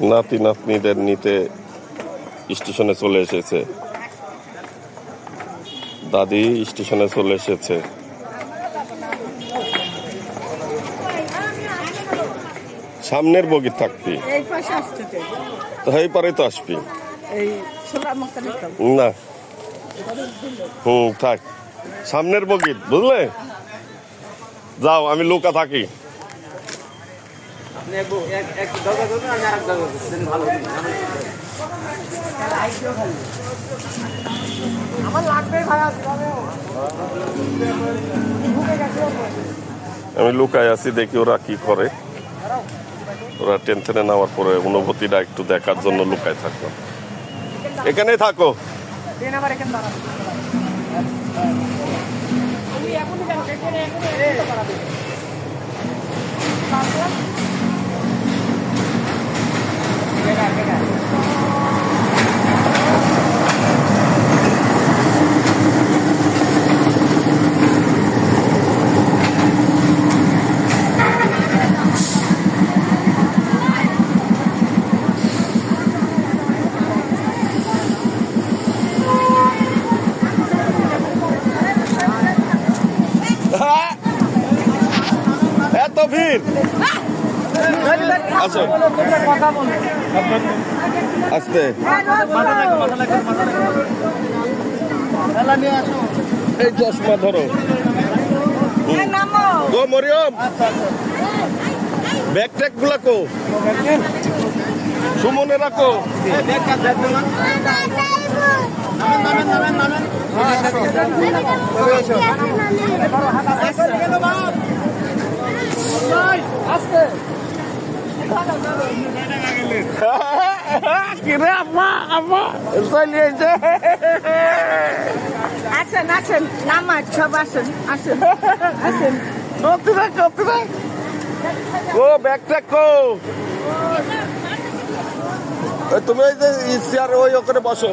নাতি নাতনিদের নিতে স্টেশনে চলে এসেছে। দাদি স্টেশনে চলে এসেছে। সামনের বগি থাকবি, তো এই পারে তো আসবি না। থাক সামনের বগি, বুঝলে? যাও, আমি লুকা থাকি। আমি লুকায় আছি, দেখি ওরা কি করে। ওরা টেনশনে নেওয়ার পরে অনুভূতিটা একটু দেখার জন্য লুকায় থাকো। এখানেই থাকো। এত ভিড়, আচ্ছা আস্তে। এই চশমা ধরো। গো মরিয়ম, ব্যাগ ট্যাগ গুলা কো, সুমনে রাখো। কিরে আম্মা, আম্মা চলিয়েছে। আসেন আসেন, নামাজ সব আসেন, আসেন আসেন। ও ব্যাগ ট্যাগ কো। তুমি ওই যে চেয়ার ওই ওখানে বসো।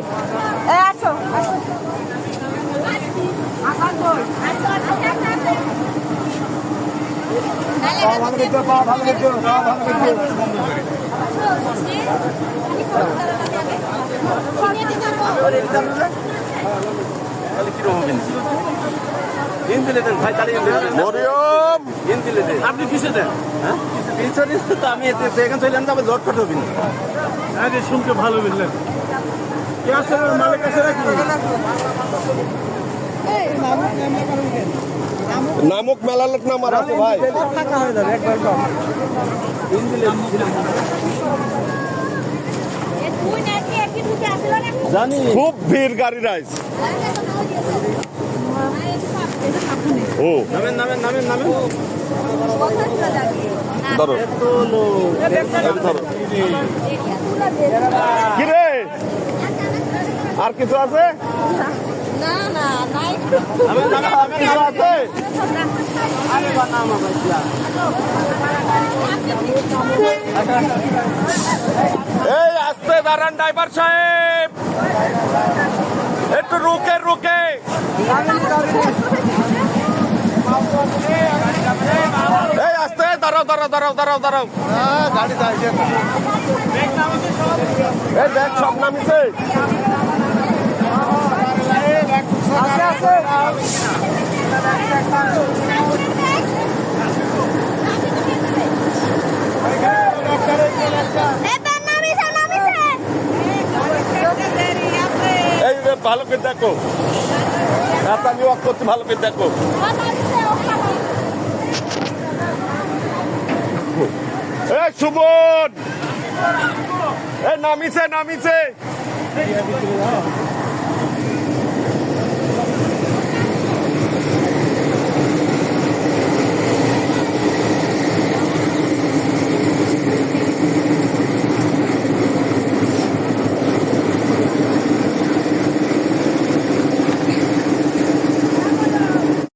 আসো আসো। আপনি কিসে দেন? আমি এখানে চলে যাবো, ঝটফট হবি না। শুনতে ভালো বুঝলেন। মালিক আছে নাকি? নামক মেলা লোক নামার আছে ভাই। জানি খুব ভিড় গাড়ি রাইস। নামেন নামেন নামেন নামেন। ধরো ধরো। কি রে, আর কিছু আছে? না না নাই। কিছু আছে? এই আস্তে দাঁড়ান ড্রাইভার সাহেব, একটু রুকে রুকে। এই আস্তে দাঁড়াও দাঁড়াও দাঁড়াও দাঁড়াও দাঁড়াও। গাড়ি এই ব্যাগ সব নামিছে। এই ভালো করে দেখো, রাতানি ওয়াক করতে ভালো করে দেখো। এই সুমন, এই নামিছে নামিছে।